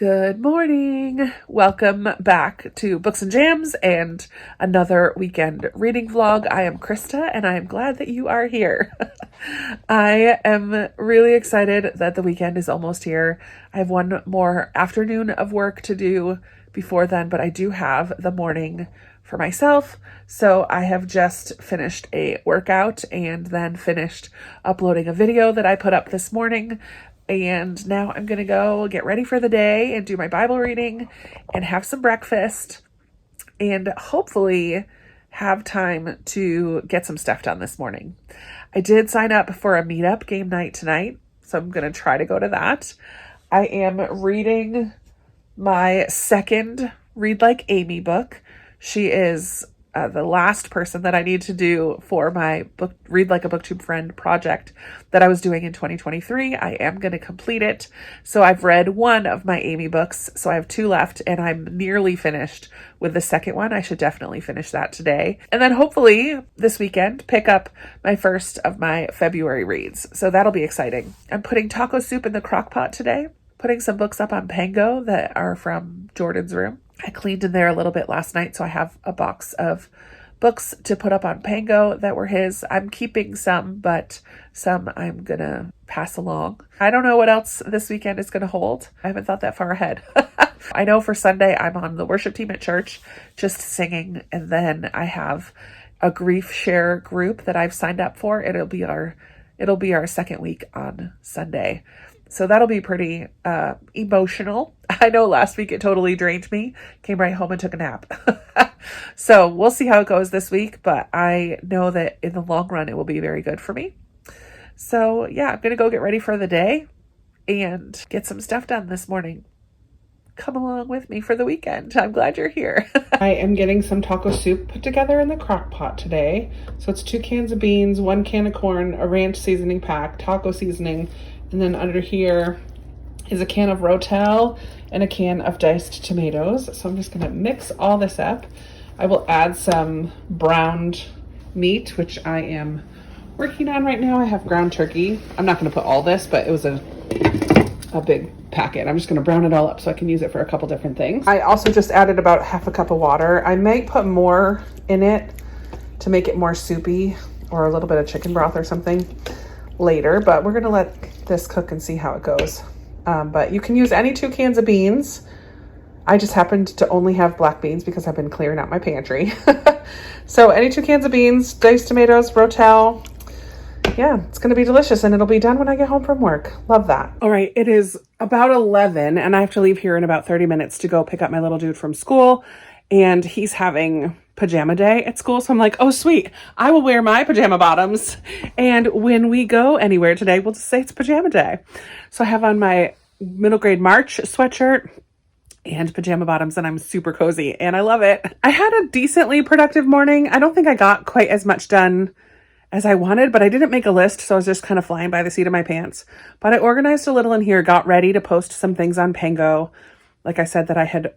Good morning. Welcome back to Books and Jams and another weekend reading vlog. I am Krista and I am glad that you are here. I am really excited that the weekend is almost here. I have one more afternoon of work to do before then, but I do have the morning for myself. So I have just finished a workout and then finished uploading a video that I put up this morning. And now I'm going to go get ready for the day and do my Bible reading and have some breakfast and hopefully have time to get some stuff done this morning. I did sign up for a meetup game night tonight, so I'm going to try to go to that. I am reading my second Read Like Amy book. She is the last person that I need to do for my book, Read Like a Booktube Friend project that I was doing in 2023. I am going to complete it. So I've read one of my Amy books. So I have two left and I'm nearly finished with the second one. I should definitely finish that today. And then hopefully this weekend, pick up my first of my February reads. So that'll be exciting. I'm putting taco soup in the crock pot today, putting some books up on Pango that are from Jordan's room. I cleaned in there a little bit last night, so I have a box of books to put up on Pango that were his. I'm keeping some, but some I'm going to pass along. I don't know what else this weekend is going to hold. I haven't thought that far ahead. I know for Sunday, I'm on the worship team at church, just singing, and then I have a grief share group that I've signed up for. It'll be our second week on Sunday. So that'll be pretty emotional. I know last week it totally drained me. Came right home and took a nap. So we'll see how it goes this week, but I know that in the long run it will be very good for me. So yeah, I'm going to go get ready for the day and get some stuff done this morning. Come along with me for the weekend. I'm glad you're here. I am getting some taco soup put together in the crock pot today. So it's 2 cans of beans, 1 can of corn, a ranch seasoning pack, taco seasoning, and then under here is a can of Rotel and a can of diced tomatoes. So I'm just going to mix all this up. I will add some browned meat, which I am working on right now. I have ground turkey. I'm not going to put all this, but it was a big packet. I'm just going to brown it all up so I can use it for a couple different things. I also just added about half a cup of water. I might put more in it to make it more soupy, or a little bit of chicken broth or something later, but we're going to let this cook and see how it goes. But you can use any 2 cans of beans. I just happened to only have black beans because I've been clearing out my pantry. So any 2 cans of beans, diced tomatoes, Rotel. Yeah, it's going to be delicious and it'll be done when I get home from work. Love that. All right, it is about 11 and I have to leave here in about 30 minutes to go pick up my little dude from school, and he's having pajama day at school. So I'm like, oh sweet, I will wear my pajama bottoms. And when we go anywhere today, we'll just say it's pajama day. So I have on my middle grade March sweatshirt and pajama bottoms and I'm super cozy and I love it. I had a decently productive morning. I don't think I got quite as much done as I wanted, but I didn't make a list. So I was just kind of flying by the seat of my pants, but I organized a little in here, got ready to post some things on Pango. Like I said, that I had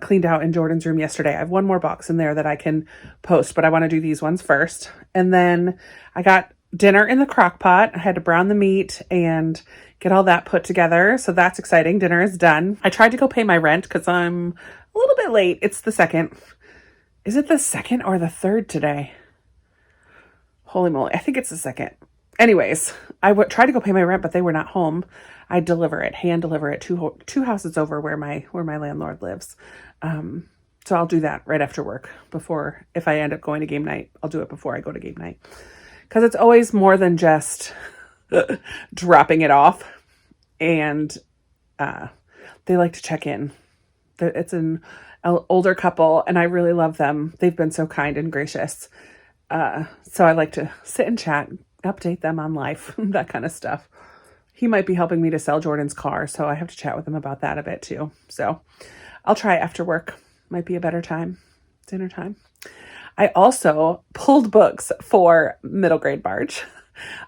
cleaned out in Jordan's room yesterday. I have one more box in there that I can post, but I want to do these ones first. And then I got dinner in the crock pot. I had to brown the meat and get all that put together. So that's exciting. Dinner is done. I tried to go pay my rent because I'm a little bit late. It's the 2nd. Is it the 2nd or the 3rd today? Holy moly. I think it's the 2nd. Anyways, I tried to go pay my rent, but they were not home. I hand deliver it two houses over where my landlord lives. So I'll do that right after work if I end up going to game night, I'll do it before I go to game night. Cause it's always more than just dropping it off. And, they like to check in. It's an older couple and I really love them. They've been so kind and gracious. So I like to sit and chat, update them on life, that kind of stuff. He might be helping me to sell Jordan's car, so I have to chat with him about that a bit too. So I'll try after work. Might be a better time, dinner time. I also pulled books for middle grade March.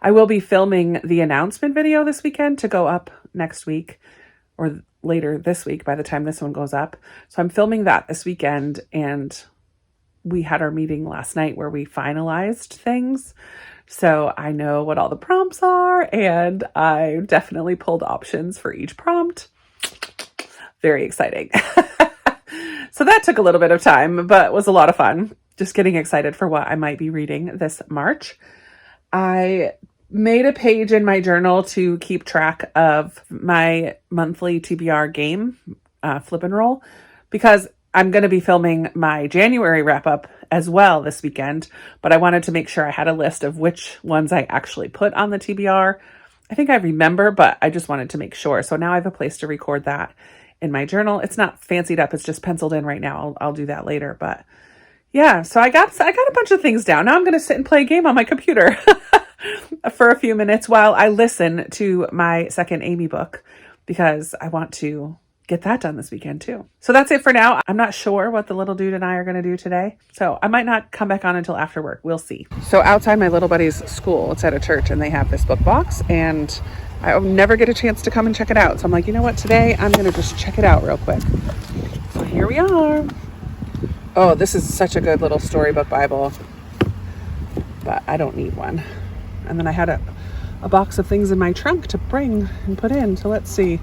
I will be filming the announcement video this weekend to go up next week or later this week by the time this one goes up. So I'm filming that this weekend, and we had our meeting last night where we finalized things. So I know what all the prompts are, and I definitely pulled options for each prompt. very exciting. So that took a little bit of time, but was a lot of fun. Just getting excited for what I might be reading this March. I made a page in my journal to keep track of my monthly TBR game, Flip and Roll, because I'm going to be filming my January wrap up as well this weekend, but I wanted to make sure I had a list of which ones I actually put on the TBR. I think I remember, but I just wanted to make sure. So now I have a place to record that in my journal. It's not fancied up. It's just penciled in right now. I'll do that later, but yeah, so I got a bunch of things down. Now I'm going to sit and play a game on my computer for a few minutes while I listen to my second Amy book, because I want to get that done this weekend too. So that's it for now. I'm not sure what the little dude and I are going to do today, so I might not come back on until after work. We'll see. So outside my little buddy's school, it's at a church, and they have this book box, and I never get a chance to come and check it out. So I'm like, you know what? Today I'm going to just check it out real quick. So here we are. Oh, this is such a good little storybook Bible, but I don't need one. And then I had a box of things in my trunk to bring and put in. So let's see.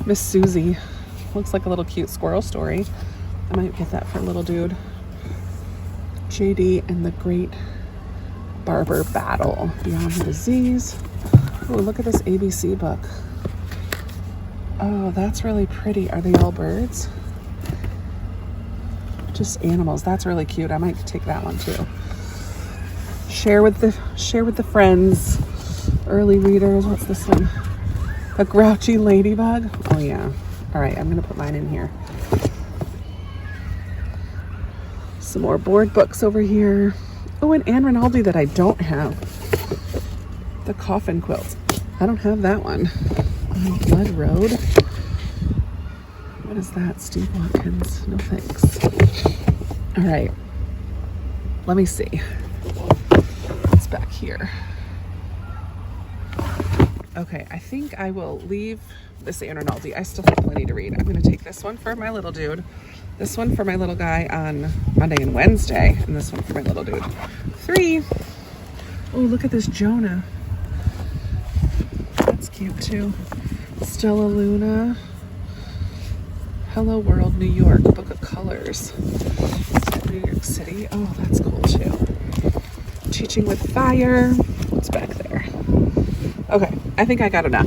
Miss Susie. Looks like a little cute squirrel story. I might get that for little dude. JD and the Great Barber Battle. Beyond the Disease. Oh, look at this ABC book. Oh, that's really pretty. Are they all birds? Just animals. That's really cute. I might take that one too. Share with the friends. Early readers. What's this one? A Grouchy Ladybug. Oh yeah. All right, I'm gonna put mine in here. Some more board books over here. Oh, and Anne Rinaldi that I don't have. The Coffin Quilt. I don't have that one. Blood Road. What is that? Steve Watkins. No thanks. All right. Let me see. It's back here. Okay, I think I will leave this Anne Rinaldi. I still have plenty to read. I'm going to take this one for my little dude, this one for my little guy on Monday and Wednesday, and this one for my little dude. 3. Oh, look at this Jonah. That's cute too. Stella Luna. Hello World, New York, Book of Colors. New York City. Oh, that's cool too. Teaching with Fire. What's back there? Okay, I think I got enough.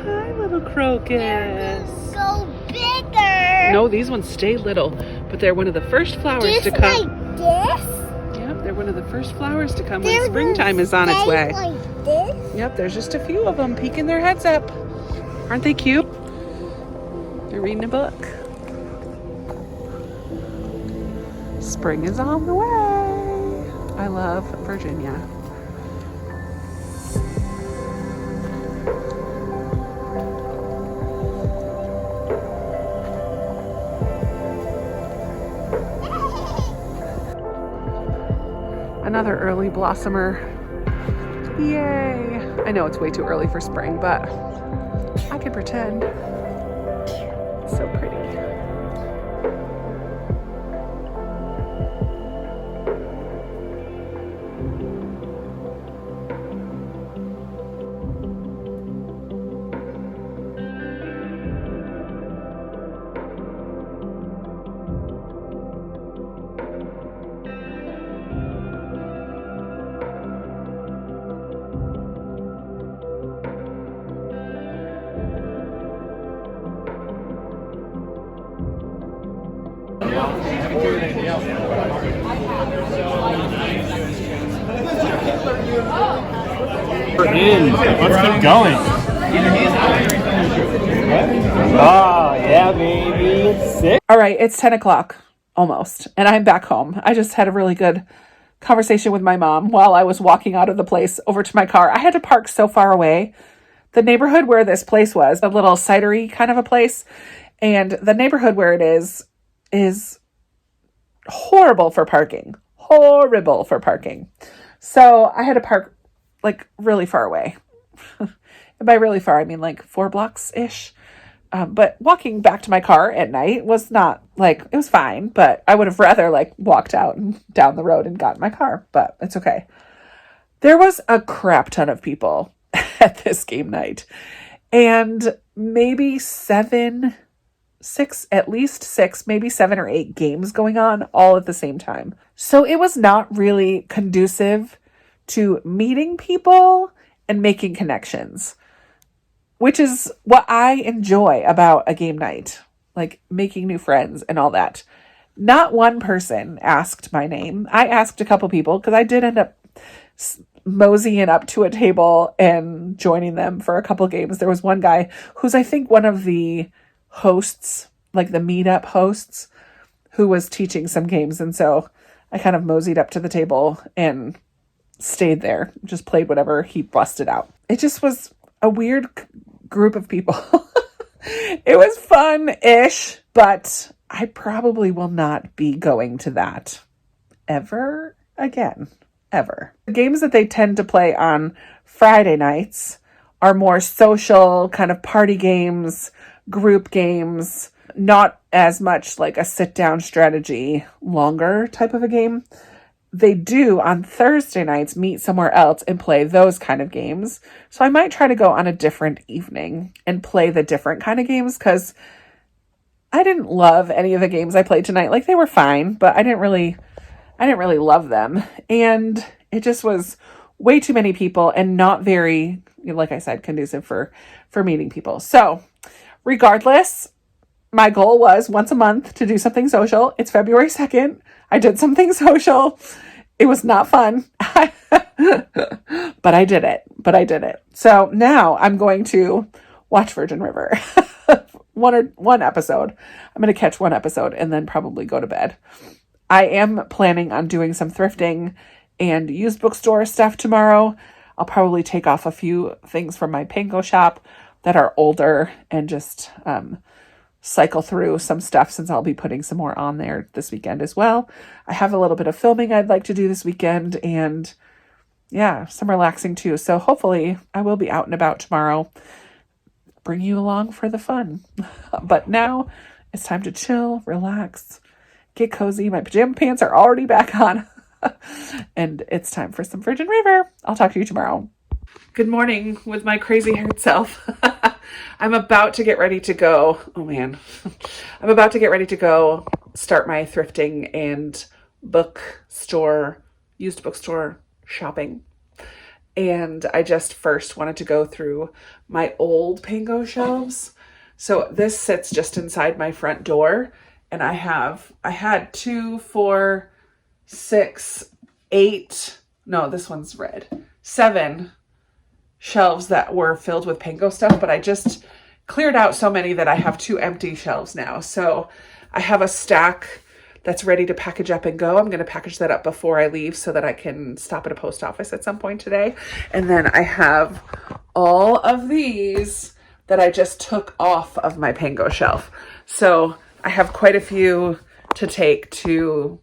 Hi, little crocus. So bigger. No, these ones stay little, but they're one of the first flowers to come. Like this? Yep, they're one of the first flowers to come when springtime is on its way. Like this? Yep, there's just a few of them peeking their heads up. Aren't they cute? They're reading a book. Spring is on the way. I love Virginia. Another early blossomer. Yay! I know it's way too early for spring, but I can pretend. So pretty. We're in. Let's get going. Oh, yeah, baby. Sick. All right, it's 10 o'clock almost, and I'm back home. I just had a really good conversation with my mom while I was walking out of the place over to my car. I had to park so far away. The neighborhood where this place was, a little cidery kind of a place, and the neighborhood where it is horrible for parking. Horrible for parking. So I had to park like really far away. And by really far, I mean like 4 blocks-ish. But walking back to my car at night was not like, it was fine, but I would have rather like walked out and down the road and got in my car, but it's okay. There was a crap ton of people at this game night, and maybe at least six, maybe 7 or 8 games going on all at the same time. So it was not really conducive to meeting people and making connections, which is what I enjoy about a game night, like making new friends and all that. Not one person asked my name. I asked a couple people because I did end up moseying up to a table and joining them for a couple games. There was one guy who's, I think, one of the hosts, like the meetup hosts, who was teaching some games. And so I kind of moseyed up to the table and stayed there, just played whatever he busted out. It just was a weird group of people. It was fun-ish, but I probably will not be going to that ever again. Ever. The games that they tend to play on Friday nights are more social, kind of party games, group games, not as much like a sit-down strategy, longer type of a game. They do on Thursday nights meet somewhere else and play those kind of games. So I might try to go on a different evening and play the different kind of games, because I didn't love any of the games I played tonight. Like, they were fine, but I didn't really love them. And it just was way too many people and not very, like I said, conducive for meeting people. So regardless, my goal was once a month to do something social. It's February 2nd. I did something social. It was not fun, but I did it. So now I'm going to watch Virgin River. one episode. I'm going to catch one episode and then probably go to bed. I am planning on doing some thrifting and used bookstore stuff tomorrow. I'll probably take off a few things from my panko shop that are older and just cycle through some stuff, since I'll be putting some more on there this weekend as well. I have a little bit of filming I'd like to do this weekend, and yeah, some relaxing too. So hopefully I will be out and about tomorrow, bring you along for the fun. But now it's time to chill, relax, get cozy. My pajama pants are already back on. And it's time for some Virgin River. I'll talk to you tomorrow. Good morning with my crazy haired self. I'm about to get ready to go. Oh man. I'm about to get ready to go start my thrifting and used bookstore shopping. And I just first wanted to go through my old panko shelves. So this sits just inside my front door. And I had 2, 4, 6, 8, no, this one's red, 7 shelves that were filled with panko stuff, but I just cleared out so many that I have 2 empty shelves now. So I have a stack that's ready to package up and go. I'm going to package that up before I leave so that I can stop at a post office at some point today. And then I have all of these that I just took off of my panko shelf. So I have quite a few to take to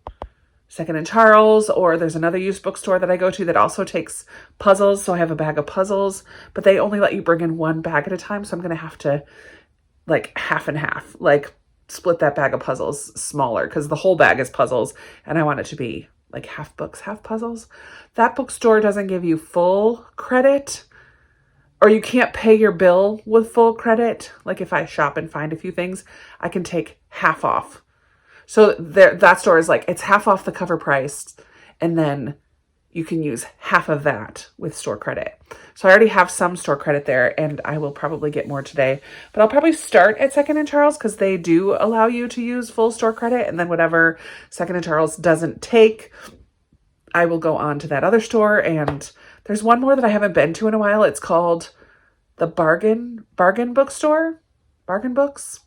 Second and Charles, or there's another used bookstore that I go to that also takes puzzles. So I have a bag of puzzles, but they only let you bring in 1 bag at a time. So I'm going to have to like half and half, like split that bag of puzzles smaller, because the whole bag is puzzles and I want it to be like half books, half puzzles. That bookstore doesn't give you full credit, or you can't pay your bill with full credit. Like if I shop and find a few things, I can take half off. So that store is like, it's half off the cover price, and then you can use half of that with store credit. So I already have some store credit there, and I will probably get more today. But I'll probably start at Second and Charles, because they do allow you to use full store credit. And then whatever Second and Charles doesn't take, I will go on to that other store. And there's one more that I haven't been to in a while. It's called the Bargain Bookstore, Bargain Books.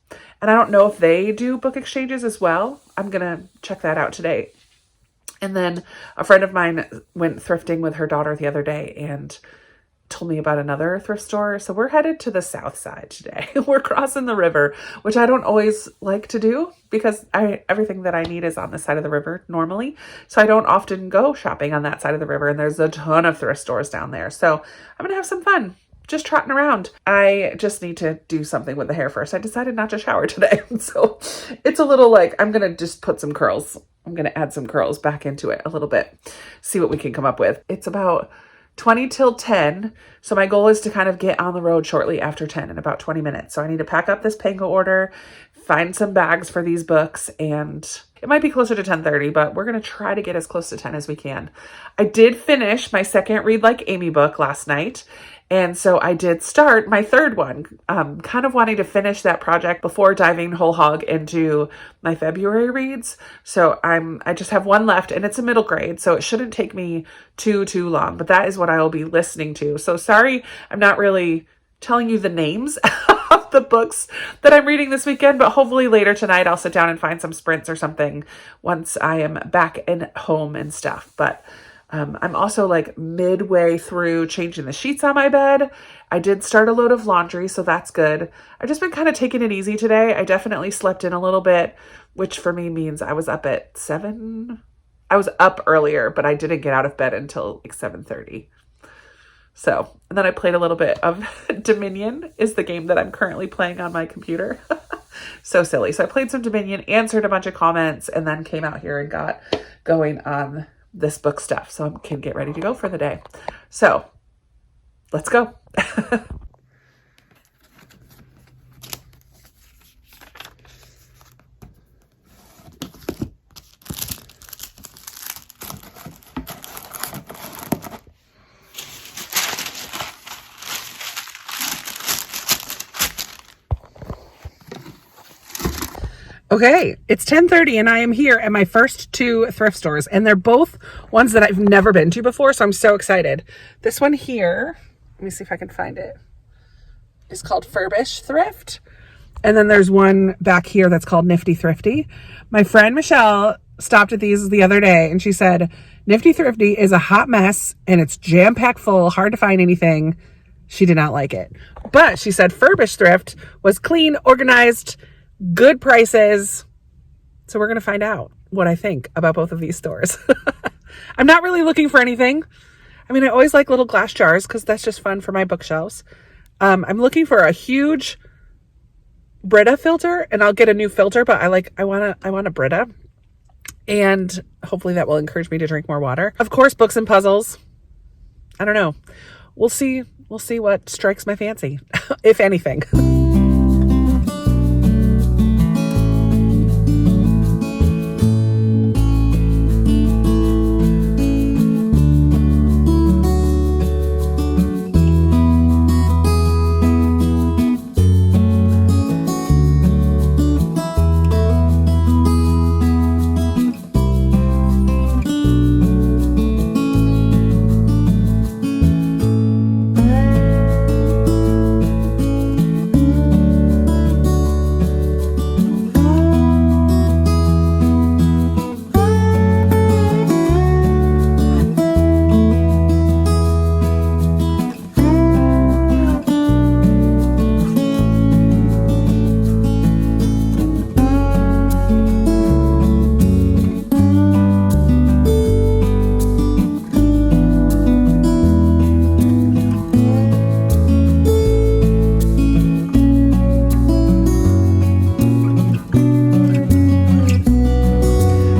And I don't know if they do book exchanges as well. I'm going to check that out today. And then a friend of mine went thrifting with her daughter the other day and told me about another thrift store. So we're headed to the south side today. We're crossing the river, which I don't always like to do, because everything that I need is on this side of the river normally. So I don't often go shopping on that side of the river. And there's a ton of thrift stores down there. So I'm going to have some fun. just trotting around. I just need to do something with the hair first. I decided not to shower today. So it's a little like, I'm going to just put some curls. I'm going to add some curls back into it a little bit, see what we can come up with. It's about 20 till 10. So my goal is to kind of get on the road shortly after 10 in about 20 minutes. So I need to pack up this pango order, find some bags for these books, and it might be closer to 10:30, but we're going to try to get as close to 10 as we can. I did finish my second Read Like Amy book last night. And so I did start my third one, kind of wanting to finish that project before diving whole hog into my February reads. So I just have one left, and it's a middle grade, so it shouldn't take me too long, but that is what I will be listening to. So sorry, I'm not really telling you the names of the books that I'm reading this weekend, but hopefully later tonight I'll sit down and find some sprints or something once I am back and home and stuff. But I'm also like midway through changing the sheets on my bed. I did start a load of laundry, so that's good. I've just been kind of taking it easy today. I definitely slept in a little bit, which for me means I was up at 7. I was up earlier, but I didn't get out of bed until like 7:30. So, and then I played a little bit of Dominion is the game that I'm currently playing on my computer. So silly. So I played some Dominion, answered a bunch of comments, and then came out here and got going on this book stuff so I can get ready to go for the day. So let's go. Okay, it's 10:30 and I am here at my first 2 thrift stores, and they're both ones that I've never been to before, so I'm so excited. This one here, let me see if I can find it, is called Furbish Thrift. And then there's one back here that's called Nifty Thrifty. My friend Michelle stopped at these the other day and she said, Nifty Thrifty is a hot mess and it's jam-packed full, hard to find anything. She did not like it. But she said Furbish Thrift was clean, organized, good prices. So we're going to find out what I think about both of these stores. I'm not really looking for anything. I mean, I always like little glass jars because that's just fun for my bookshelves. I'm looking for a huge Brita filter, and I'll get a new filter, but I want a Brita, and hopefully that will encourage me to drink more water. Of course, books and puzzles. I don't know. We'll see what strikes my fancy, if anything.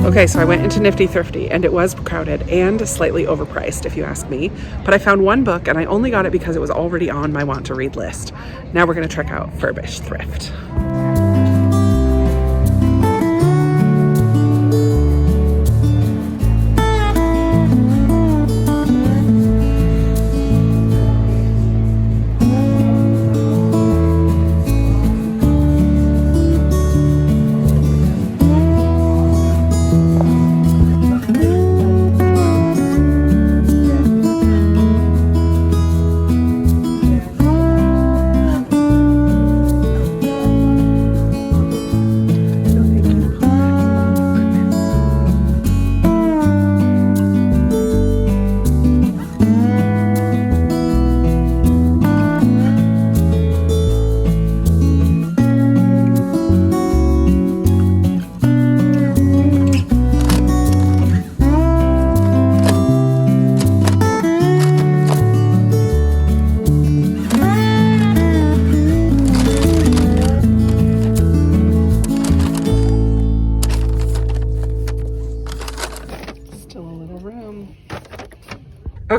Okay, so I went into Nifty Thrifty and it was crowded and slightly overpriced, if you ask me. But I found one book and I only got it because it was already on my want to read list. Now we're going to check out Furbish Thrift.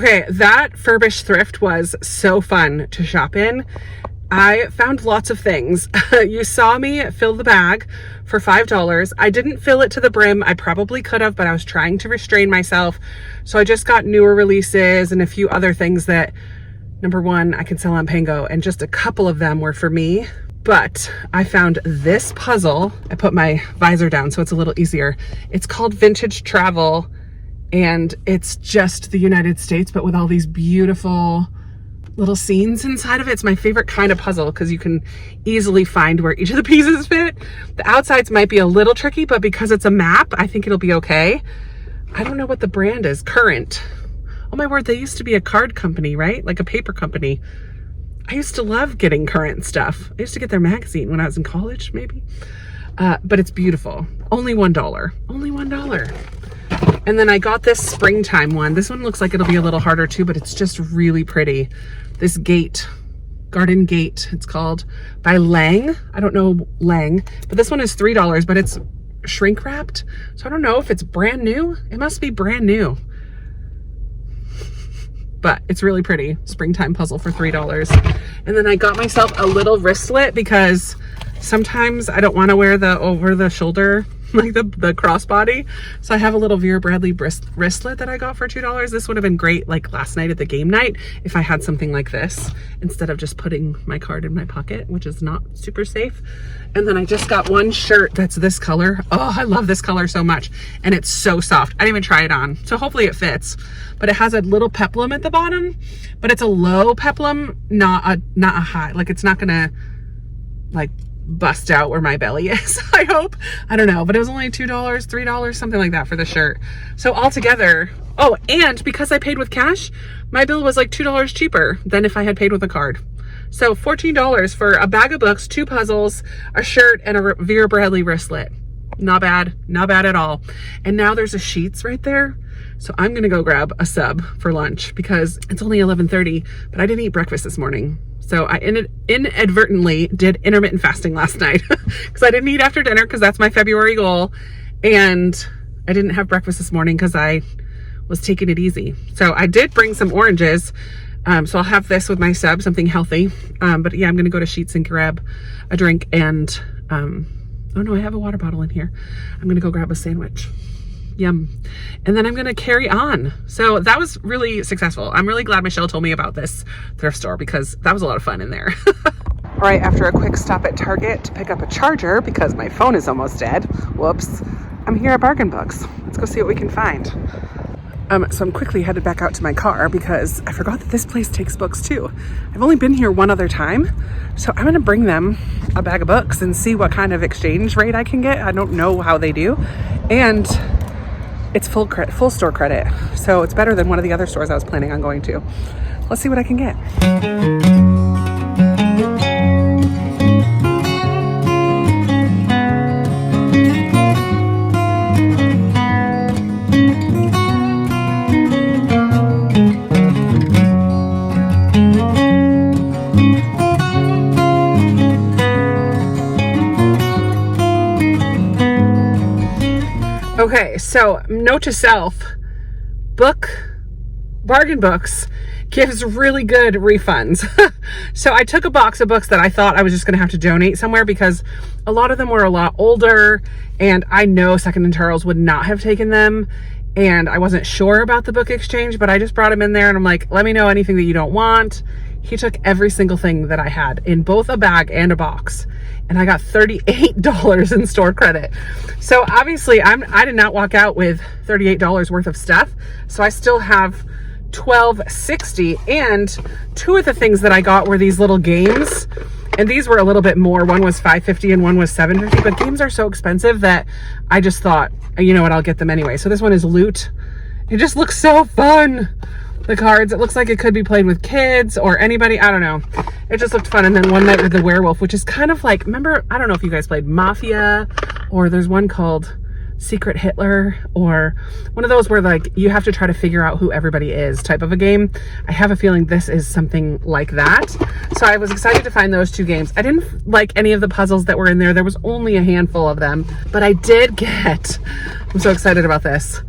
Okay, that Furbish thrift was so fun to shop in. I found lots of things. You saw me fill the bag for $5. I didn't fill it to the brim. I probably could have, but I was trying to restrain myself. So I just got newer releases and a few other things that, number one, I can sell on Pango, and just a couple of them were for me. But I found this puzzle. I put my visor down so it's a little easier. It's called Vintage Travel, and it's just the United States, but with all these beautiful little scenes inside of it. It's my favorite kind of puzzle because you can easily find where each of the pieces fit. The outsides might be a little tricky, but because it's a map, I think it'll be okay. I don't know what the brand is. Current. Oh my word, they used to be a card company, right? Like a paper company. I used to love getting Current stuff. I used to get their magazine when I was in college, maybe. But it's beautiful. Only $1. Only $1. And then I got this springtime one. This one looks like it'll be a little harder too, but it's just really pretty. This gate, garden gate, it's called, by Lang. I don't know Lang, but this one is $3, but it's shrink wrapped. So I don't know if it's brand new. It must be brand new. But it's really pretty. Springtime puzzle for $3. And then I got myself a little wristlet because sometimes I don't want to wear the over the shoulder, like the crossbody. So I have a little Vera Bradley wristlet that I got for $2. This would have been great like last night at the game night if I had something like this instead of just putting my card in my pocket, which is not super safe. And then I just got one shirt that's this color. Oh, I love this color so much. And it's so soft. I didn't even try it on. So hopefully it fits. But it has a little peplum at the bottom, but it's a low peplum, not a high. Like it's not gonna like bust out where my belly is, I hope. I don't know, but it was only $2, $3, something like that for the shirt. So altogether, oh, and because I paid with cash, my bill was like $2 cheaper than if I had paid with a card. So $14 for a bag of books, 2 puzzles, a shirt, and a Vera Bradley wristlet. Not bad, not bad at all. And now there's a Sheetz right there. So I'm gonna go grab a sub for lunch because it's only 11:30, but I didn't eat breakfast this morning. So I inadvertently did intermittent fasting last night because I didn't eat after dinner because that's my February goal. And I didn't have breakfast this morning because I was taking it easy. So I did bring some oranges. So I'll have this with my sub, something healthy. But yeah, I'm gonna go to Sheetz and grab a drink and, oh no, I have a water bottle in here. I'm gonna go grab a sandwich. Yum. And then I'm gonna carry on. So that was really successful. I'm really glad Michelle told me about this thrift store because that was a lot of fun in there. All right, after a quick stop at Target to pick up a charger because my phone is almost dead. Whoops. I'm here at Bargain Books. Let's go see what we can find. So I'm quickly headed back out to my car because I forgot that this place takes books too. I've only been here one other time. So I'm gonna bring them a bag of books and see what kind of exchange rate I can get. I don't know how they do. And it's full store credit. So it's better than one of the other stores I was planning on going to. Let's see what I can get. Okay, so note to self, Bargain Books gives really good refunds. So I took a box of books that I thought I was just gonna have to donate somewhere because a lot of them were a lot older and I know Second and Charles would not have taken them and I wasn't sure about the book exchange, but I just brought him in there and I'm like, let me know anything that you don't want. He took every single thing that I had in both a bag and a box. And I got $38 in store credit. So obviously I did not walk out with $38 worth of stuff. So I still have $12.60. And 2 of the things that I got were these little games. And these were a little bit more. One was $5.50 and one was $7.50. But games are so expensive that I just thought, you know what, I'll get them anyway. So this one is Loot. It just looks so fun. The cards, it looks like it could be played with kids or anybody, I don't know. It just looked fun. And then One Night with the Werewolf, which is kind of like, remember, I don't know if you guys played Mafia, or there's one called Secret Hitler, or one of those where like you have to try to figure out who everybody is type of a game. I have a feeling this is something like that. So I was excited to find those 2 games. I didn't like any of the puzzles that were in there. There was only a handful of them, but I did get, I'm so excited about this,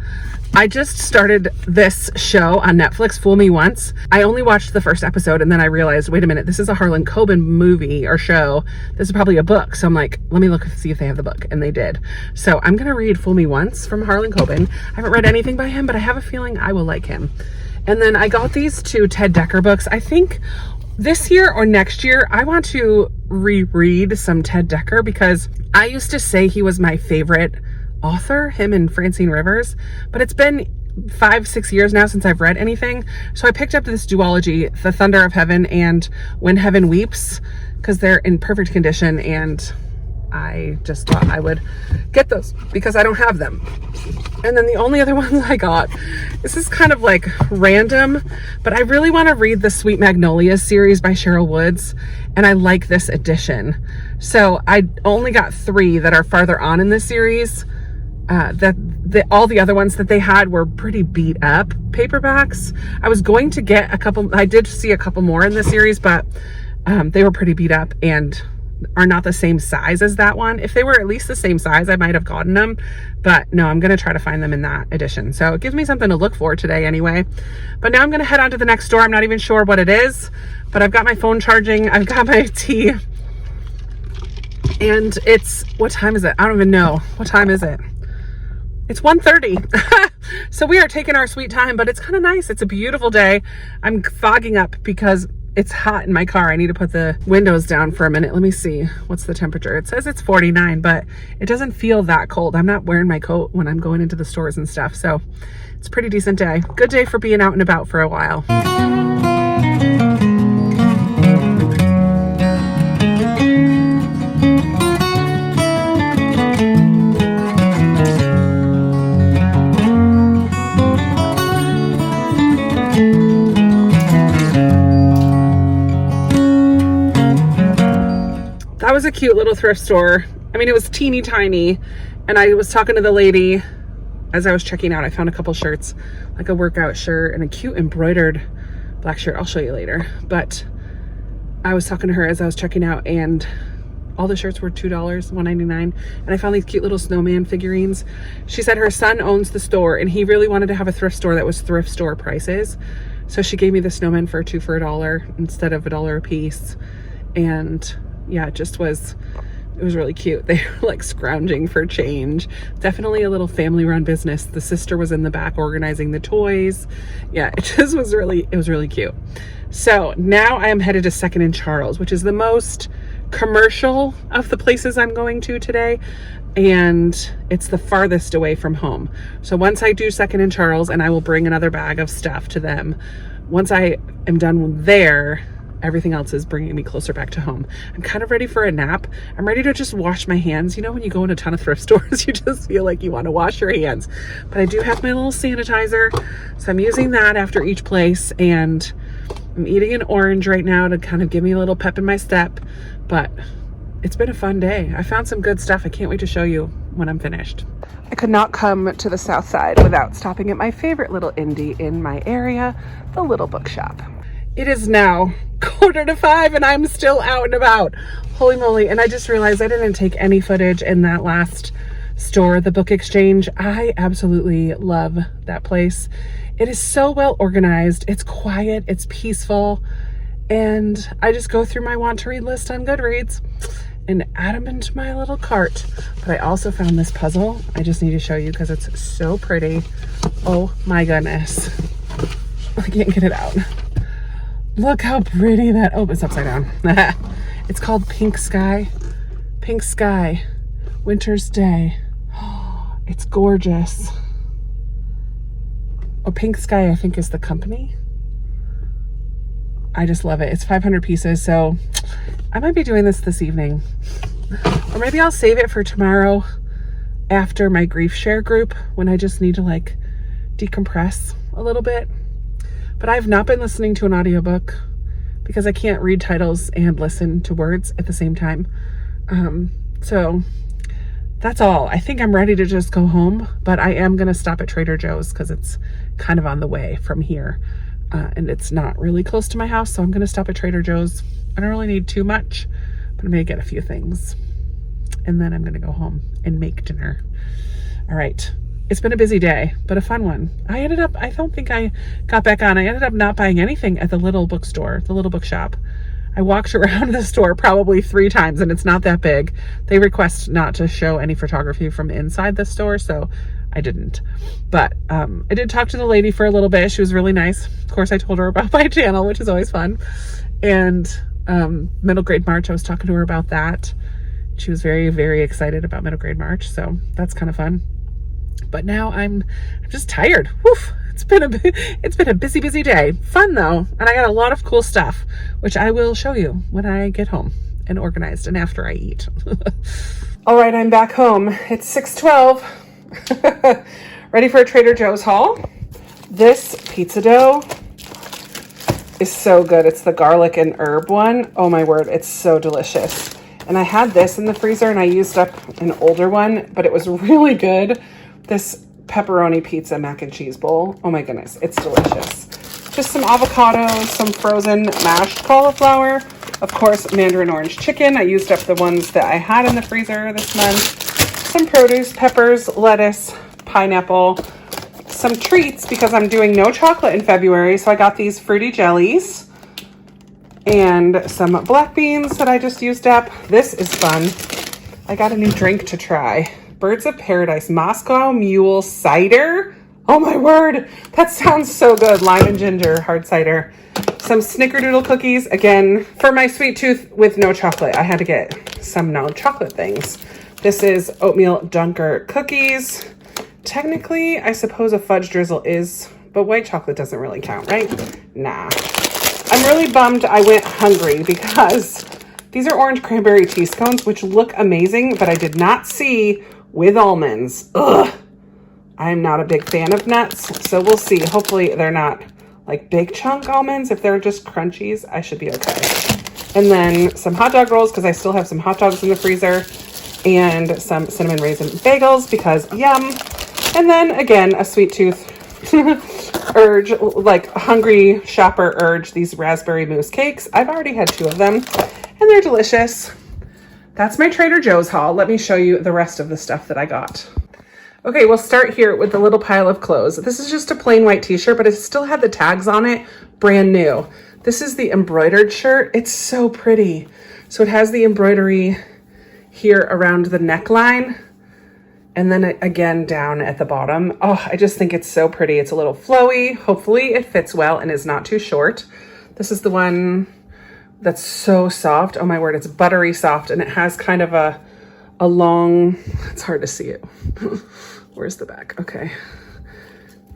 I just started this show on Netflix, Fool Me Once. I only watched the first episode and then I realized, wait a minute, this is a Harlan Coben movie or show. This is probably a book. So I'm like, let me look and see if they have the book. And they did. So I'm going to read Fool Me Once from Harlan Coben. I haven't read anything by him, but I have a feeling I will like him. And then I got these two Ted Dekker books. I think this year or next year, I want to reread some Ted Dekker because I used to say he was my favorite author, him and Francine Rivers, but it's been 5-6 years now since I've read anything. So I picked up this duology, The Thunder of Heaven and When Heaven Weeps, because they're in perfect condition, and I just thought I would get those because I don't have them. And then the only other ones I got, this is kind of like random, but I really want to read the Sweet Magnolias series by Cheryl Woods, and I like this edition. So I only got 3 that are farther on in this series. All the other ones that they had were pretty beat up paperbacks. I was going to get a couple, I did see a couple more in the series, but they were pretty beat up and are not the same size as that one. If they were at least the same size, I might have gotten them, but no, I'm going to try to find them in that edition. So it gives me something to look for today anyway. But now I'm going to head on to the next store. I'm not even sure what it is, but I've got my phone charging. I've got my tea, and it's, what time is it? I don't even know. What time is it? It's 1:30. So we are taking our sweet time, but it's kind of nice. It's a beautiful day. I'm fogging up because it's hot in my car. I need to put the windows down for a minute. Let me see. What's the temperature? It says it's 49, but it doesn't feel that cold. I'm not wearing my coat when I'm going into the stores and stuff. So it's a pretty decent day. Good day for being out and about for a while. That was a cute little thrift store. I mean, it was teeny tiny, and I was talking to the lady as I was checking out. I found a couple shirts, like a workout shirt and a cute embroidered black shirt. I'll show you later. But I was talking to her as I was checking out, and all the shirts were $2, $1.99. And I found these cute little snowman figurines. She said her son owns the store, and he really wanted to have a thrift store that was thrift store prices. So she gave me the snowman for $2 for $1 instead of $1 a piece. And yeah, it was really cute. They were like scrounging for change. Definitely a little family run business. The sister was in the back organizing the toys. Yeah, it was really cute. So now I am headed to 2nd and Charles, which is the most commercial of the places I'm going to today. And it's the farthest away from home. So once I do 2nd and Charles, and I will bring another bag of stuff to them. Once I am done there, everything else is bringing me closer back to home. I'm kind of ready for a nap. I'm ready to just wash my hands. You know, when you go in a ton of thrift stores, you just feel like you want to wash your hands. But I do have my little sanitizer, so I'm using that after each place. And I'm eating an orange right now to kind of give me a little pep in my step. But it's been a fun day. I found some good stuff. I can't wait to show you when I'm finished. I could not come to the south side without stopping at my favorite little indie in my area, the Little Bookshop. It is now 4:45 and I'm still out and about. Holy moly. And I just realized I didn't take any footage in that last store, the Book Exchange. I absolutely love that place. It is so well organized. It's quiet, it's peaceful, and I just go through my want to read list on Goodreads and add them into my little cart. But I also found this puzzle. I just need to show you because it's so pretty. Oh my goodness. I can't get it out. Look how pretty that, oh, it's upside down. It's called Pink Sky. Pink Sky, Winter's Day. Oh, it's gorgeous. Oh, Pink Sky, I think, is the company. I just love it. It's 500 pieces, so I might be doing this evening. Or maybe I'll save it for tomorrow after my grief share group when I just need to like decompress a little bit. But I've not been listening to an audiobook because I can't read titles and listen to words at the same time. So that's all. I think I'm ready to just go home, but I am going to stop at Trader Joe's because it's kind of on the way from here. And it's not really close to my house, so I'm going to stop at Trader Joe's. I don't really need too much, but I'm going to get a few things. And then I'm going to go home and make dinner. All right. It's been a busy day, but a fun one. I don't think I got back on. I ended up not buying anything at the little bookstore, the little bookshop. I walked around the store probably 3 times, and it's not that big. They request not to show any photography from inside the store, so I didn't. But I did talk to the lady for a little bit. She was really nice. Of course, I told her about my channel, which is always fun. And middle grade March, I was talking to her about that. She was very, very excited about middle grade March, so that's kind of fun. But now I'm just tired. Woof. It's been a busy day. Fun though, and I got a lot of cool stuff, which I will show you when I get home and organized and after I eat. All right, I'm back home. It's 6:12. Ready for a Trader Joe's haul. This pizza dough is so good. It's the garlic and herb one. Oh my word, it's so delicious. And I had this in the freezer and I used up an older one, but it was really good. This pepperoni pizza mac and cheese bowl. Oh my goodness, it's delicious. Just some avocados, some frozen mashed cauliflower, of course, mandarin orange chicken. I used up the ones that I had in the freezer this month. Some produce, peppers, lettuce, pineapple, some treats because I'm doing no chocolate in February. So I got these fruity jellies and some black beans that I just used up. This is fun. I got a new drink to try. Birds of Paradise Moscow Mule Cider. Oh my word, that sounds so good. Lime and ginger hard cider. Some snickerdoodle cookies. Again, for my sweet tooth with no chocolate, I had to get some no chocolate things. This is oatmeal dunker cookies. Technically, I suppose a fudge drizzle is, but white chocolate doesn't really count, right? Nah. I'm really bummed I went hungry because these are orange cranberry tea scones, which look amazing, but I did not see with almonds. Ugh. I'm not a big fan of nuts, so we'll see. Hopefully they're not like big chunk almonds. If they're just crunchies, I should be okay. And then some hot dog rolls because I still have some hot dogs in the freezer, and some cinnamon raisin bagels because yum. And then again, a sweet tooth urge, like hungry shopper urge, these raspberry mousse cakes. I've already had 2 of them and they're delicious. That's my Trader Joe's haul. Let me show you the rest of the stuff that I got. Okay, we'll start here with the little pile of clothes. This is just a plain white t-shirt, but it still had the tags on it, brand new. This is the embroidered shirt. It's so pretty. So it has the embroidery here around the neckline, and then again down at the bottom. Oh, I just think it's so pretty. It's a little flowy. Hopefully it fits well and is not too short. This is the one that's so soft. Oh my word, it's buttery soft, and it has kind of a long, it's hard to see it. Where's the back? Okay.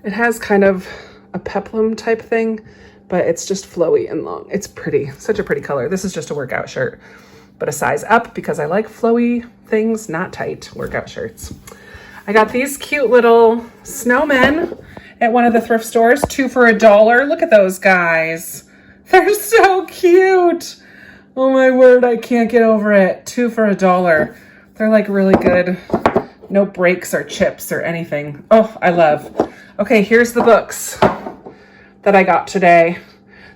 It has kind of a peplum type thing, but it's just flowy and long. It's pretty, such a pretty color. This is just a workout shirt, but a size up because I like flowy things, not tight workout shirts. I got these cute little snowmen at one of the thrift stores, 2 for $1. Look at those guys. They're so cute. Oh my word, I can't get over it. 2 for $1. They're like really good. No breaks or chips or anything. Oh, I love. Okay, here's the books that I got today.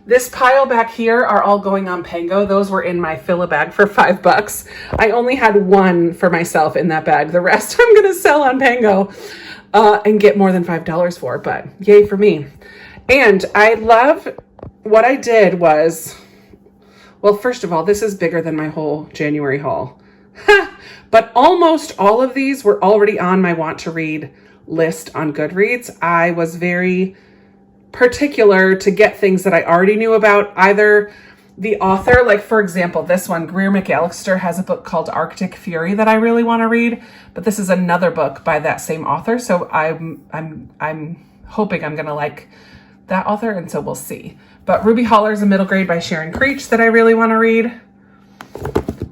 This pile back here are all going on Pango. Those were in my fill a bag for $5. I only had 1 for myself in that bag. The rest I'm gonna sell on Pango and get more than $5 for, but yay for me. And I love what I did was, well, first of all, this is bigger than my whole January haul. But almost all of these were already on my want to read list on Goodreads. I was very particular to get things that I already knew about, either the author, like for example, this one, Greer McAllister has a book called Arctic Fury that I really want to read, but this is another book by that same author. So I'm hoping I'm going to like that author, and so we'll see. But Ruby Holler's A Middle Grade by Sharon Creech that I really want to read.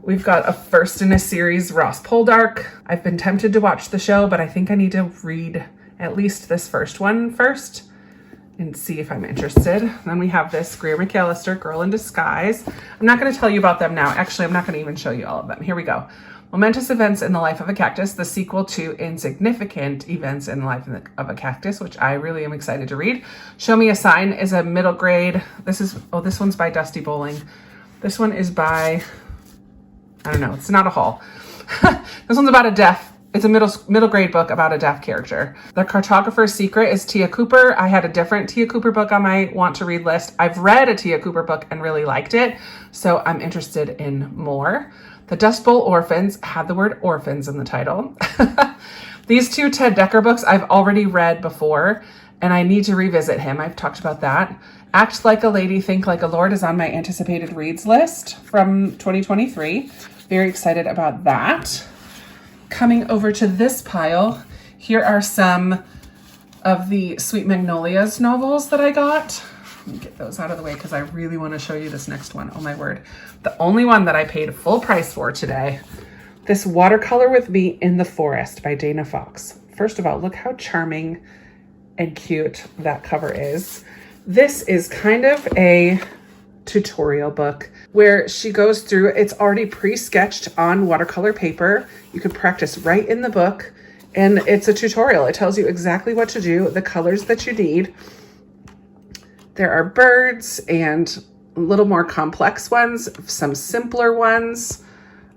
We've got a first in a series, Ross Poldark. I've been tempted to watch the show, but I think I need to read at least this first one first and see if I'm interested. Then we have this Greer McAllister, Girl in Disguise. I'm not going to tell you about them now. Actually, I'm not going to even show you all of them. Here we go. Momentous Events in the Life of a Cactus, the sequel to Insignificant Events in the Life of a Cactus, which I really am excited to read. Show Me a Sign is a middle grade. This one's by Dusty Bowling. This one is by, I don't know, it's not a haul. This one's about a deaf It's a middle grade book about a deaf character. The Cartographer's Secret is Tia Cooper. I had a different Tia Cooper book on my want to read list. I've read a Tia Cooper book and really liked it, so I'm interested in more. The Dust Bowl Orphans had the word orphans in the title. These two Ted Dekker books I've already read before, and I need to revisit him. I've talked about that. Act Like a Lady, Think Like a Lord is on my anticipated reads list from 2023. Very excited about that. Coming over to this pile, here are some of the Sweet Magnolias novels that I got. Let me get those out of the way because I really want to show you this next one. Oh my word. The only one that I paid full price for today. This Watercolor with Me in the Forest by Dana Fox. First of all, look how charming and cute that cover is. This is kind of a tutorial book where she goes through, it's already pre-sketched on watercolor paper. You can practice right in the book, and it's a tutorial. It tells you exactly what to do, the colors that you need. There are birds and a little more complex ones, some simpler ones.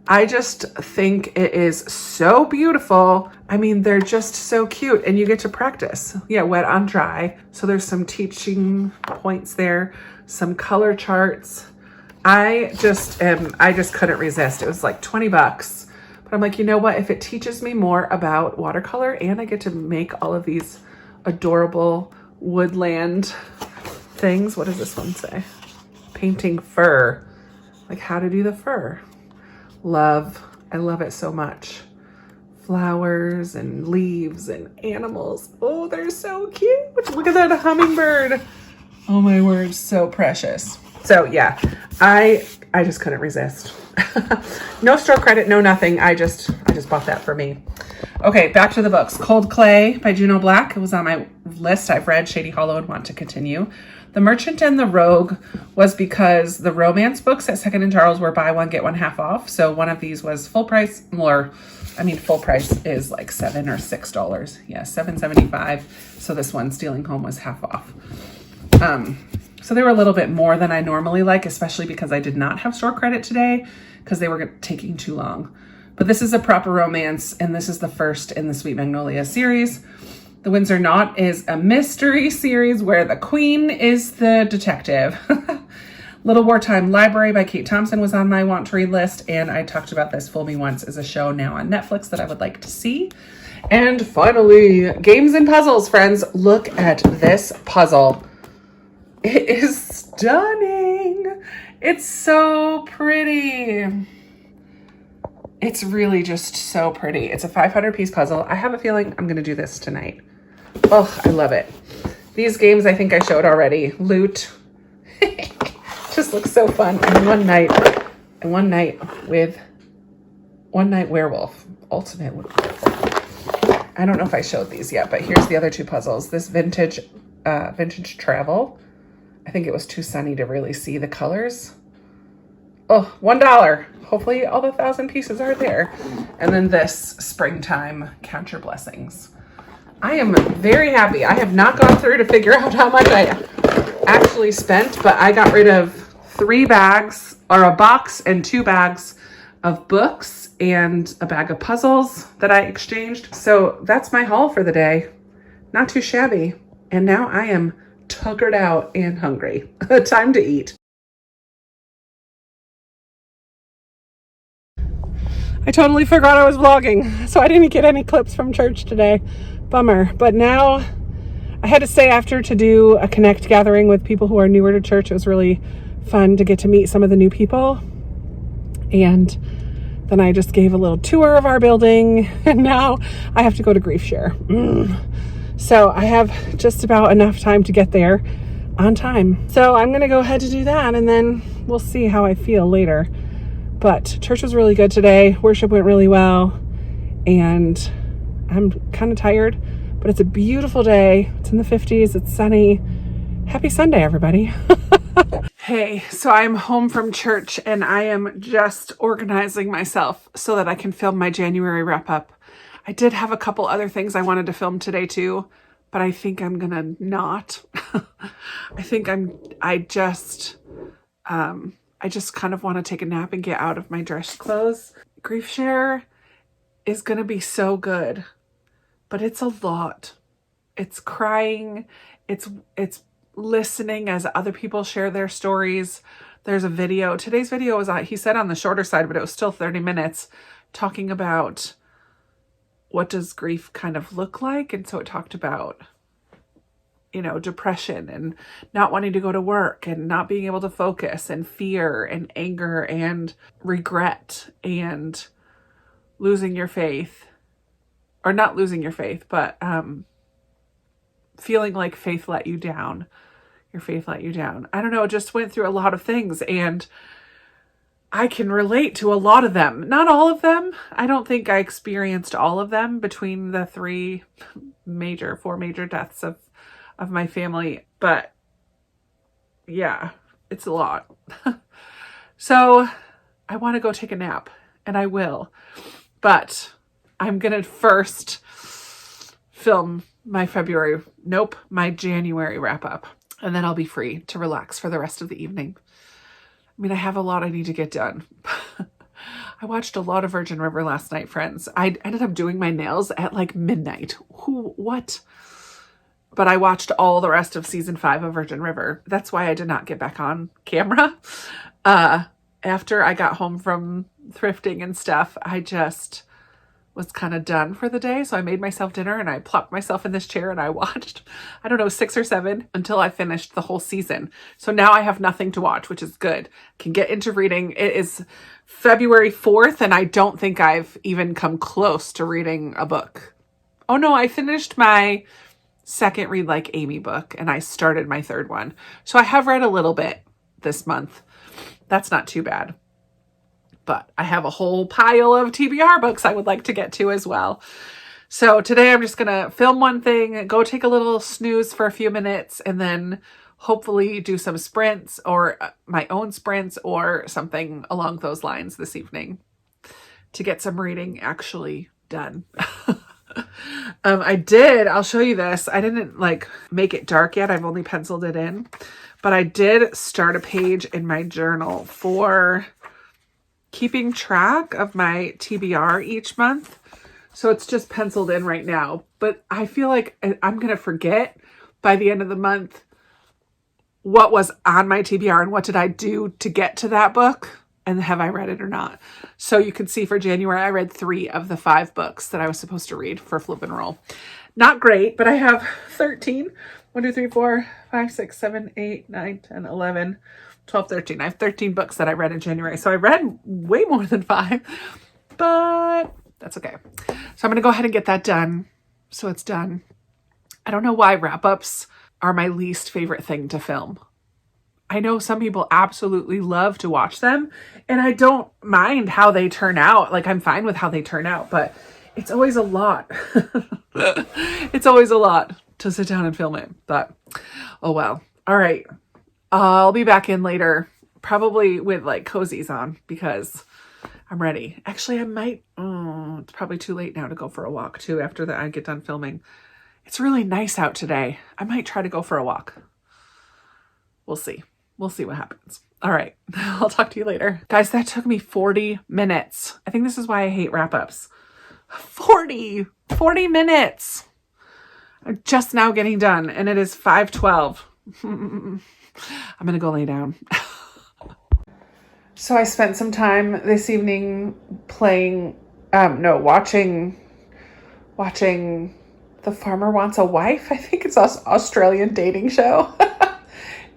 I just think it is so beautiful. I mean, they're just so cute, and you get to practice. Yeah, wet on dry. So there's some teaching points there, some color charts. I just couldn't resist. It was like 20 bucks. But I'm like, you know what? If it teaches me more about watercolor and I get to make all of these adorable woodland things. What does this one say? Painting fur. Like how to do the fur. I love it so much. Flowers and leaves and animals. Oh, they're so cute. Look at that hummingbird. Oh my word, so precious. So yeah, I just couldn't resist. No store credit, no nothing. I just bought that for me. Okay, back to the books. Cold Clay by Juno Black. It was on my list. I've read Shady Hollow and want to continue. The Merchant and the Rogue was because the romance books at Second and Charles were buy one, get one half off. So one of these was full price, full price is like $7 or $6. Yeah, $7.75. So this one, Stealing Home, was half off. So they were a little bit more than I normally like, especially because I did not have store credit today because they were taking too long. But this is a proper romance, and this is the first in the Sweet Magnolia series. The Windsor Knot is a mystery series where the queen is the detective. Little Wartime Library by Kate Thompson was on my want to read list, and I talked about this. Fool Me Once is a show now on Netflix that I would like to see. And finally, Games and Puzzles, friends. Look at this puzzle. It is stunning. It's so pretty. It's really just so pretty. It's a 500 piece puzzle. I have a feeling I'm going to do this tonight. Oh, I love it. These games I think I showed already. Loot. Just looks so fun. And One Night Werewolf. Ultimate Werewolf. I don't know if I showed these yet, but here's the other two puzzles. This Vintage Travel. I think it was too sunny to really see the colors. Oh, $1. Hopefully all the 1,000 pieces are there. And then this Springtime Count Your Blessings. I am very happy. I have not gone through to figure out how much I actually spent, but I got rid of 3 bags, or a box and 2 bags of books and a bag of puzzles that I exchanged. So that's my haul for the day. Not too shabby. And now I am tuckered out and hungry. Time to eat. I totally forgot I was vlogging, so I didn't get any clips from church today. Bummer. But now I had to stay after to do a connect gathering with people who are newer to church. It was really fun to get to meet some of the new people. And then I just gave a little tour of our building, and now I have to go to Grief Share. So I have just about enough time to get there on time. So I'm going to go ahead to do that, and then we'll see how I feel later. But church was really good today. Worship went really well, and I'm kind of tired, but it's a beautiful day. It's in the 50s. It's sunny. Happy Sunday, everybody. Hey, so I'm home from church, and I am just organizing myself so that I can film my January wrap up. I did have a couple other things I wanted to film today too, but I think I'm gonna not. I just kind of want to take a nap and get out of my dress clothes. Grief Share is going to be so good, but it's a lot. It's crying. It's listening as other people share their stories. There's a video. Today's video was he said on the shorter side, but it was still 30 minutes talking about what does grief kind of look like. And so it talked about, depression and not wanting to go to work and not being able to focus and fear and anger and regret and losing your faith, or not losing your faith, but feeling like faith let you down. Your faith let you down. I don't know, just went through a lot of things, and I can relate to a lot of them. Not all of them. I don't think I experienced all of them between the four major deaths of my family. But yeah, it's a lot. So I want to go take a nap, and I will. But I'm going to first film my January wrap up. And then I'll be free to relax for the rest of the evening. I mean, I have a lot I need to get done. I watched a lot of Virgin River last night, friends. I ended up doing my nails at like midnight. What? But I watched all the rest of season 5 of Virgin River. That's why I did not get back on camera. After I got home from thrifting and stuff, I just was kind of done for the day. So I made myself dinner and I plopped myself in this chair and I watched, 6 or 7 until I finished the whole season. So now I have nothing to watch, which is good. Can get into reading. It is February 4th and I don't think I've even come close to reading a book. Oh no, I finished my second Read Like Amy book and I started my third one. So I have read a little bit this month. That's not too bad. But I have a whole pile of TBR books I would like to get to as well. So today I'm just going to film one thing, go take a little snooze for a few minutes, and then hopefully do some sprints or my own sprints or something along those lines this evening to get some reading actually done. I'll show you this. I didn't make it dark yet. I've only penciled it in, but I did start a page in my journal for keeping track of my TBR each month. So it's just penciled in right now, but I feel like I'm going to forget by the end of the month what was on my TBR and what did I do to get to that book and have I read it or not. So you can see for January, I read 3 of the 5 books that I was supposed to read for Flip and Roll. Not great, but I have 13. 1, 2, 3, 4, 5, 6, 7, 8, 9, 10, 11, 12, 13. I have 13 books that I read in January. So I read way more than 5, but that's okay. So I'm going to go ahead and get that done. So it's done. I don't know why wrap-ups are my least favorite thing to film. I know some people absolutely love to watch them, and I don't mind how they turn out. I'm fine with how they turn out, but it's always a lot. It's always a lot to sit down and film it, but oh well. All right. I'll be back in later, probably with cozies on because I'm ready. Actually, I might, it's probably too late now to go for a walk too after that I get done filming. It's really nice out today. I might try to go for a walk. We'll see. We'll see what happens. All right. I'll talk to you later. Guys, that took me 40 minutes. I think this is why I hate wrap-ups. 40 minutes. I'm just now getting done and it is 5:12. I'm going to go lay down. So I spent some time this evening watching The Farmer Wants a Wife. I think it's an Australian dating show.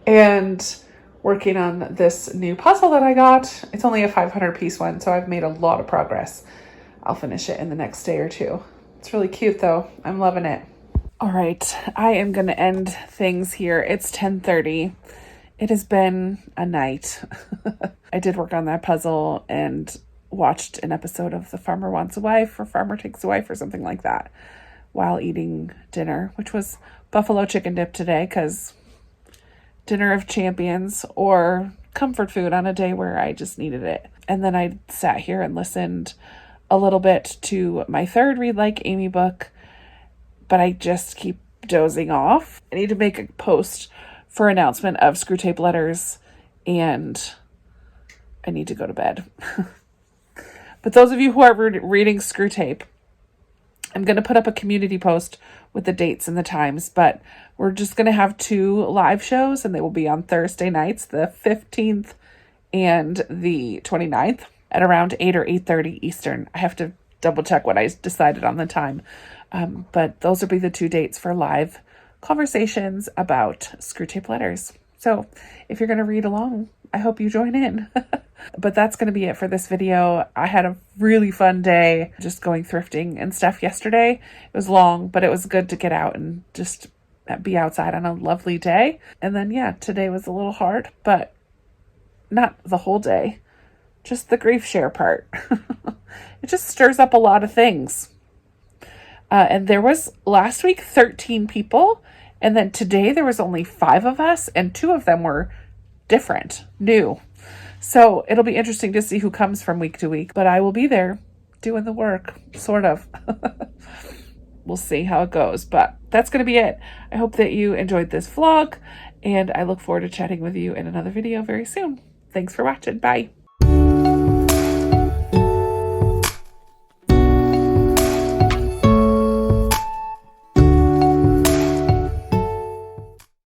And working on this new puzzle that I got. It's only a 500-piece one, so I've made a lot of progress. I'll finish it in the next day or two. It's really cute, though. I'm loving it. All right, I am going to end things here. It's 10:30. It has been a night. I did work on that puzzle and watched an episode of The Farmer Wants a Wife or Farmer Takes a Wife or something like that while eating dinner, which was buffalo chicken dip today because dinner of champions or comfort food on a day where I just needed it. And then I sat here and listened a little bit to my third Read Like Amy book, but I just keep dozing off. I need to make a post for announcement of Screw Tape Letters, and I need to go to bed. But those of you who are reading Screw Tape, I'm going to put up a community post with the dates and the times, but we're just going to have 2 live shows, and they will be on Thursday nights, the 15th and the 29th at around 8 or 8:30 Eastern. I have to double check what I decided on the time. But those will be the 2 dates for live conversations about Screw Tape letters. So if you're going to read along, I hope you join in. But that's going to be it for this video. I had a really fun day just going thrifting and stuff yesterday. It was long, but it was good to get out and just be outside on a lovely day. And then, yeah, today was a little hard, but not the whole day, just the grief share part. It just stirs up a lot of things. And there was last week 13 people. And then today there was only 5 of us, and 2 of them were different, new. So it'll be interesting to see who comes from week to week, but I will be there doing the work, sort of. We'll see how it goes, but that's going to be it. I hope that you enjoyed this vlog, and I look forward to chatting with you in another video very soon. Thanks for watching. Bye.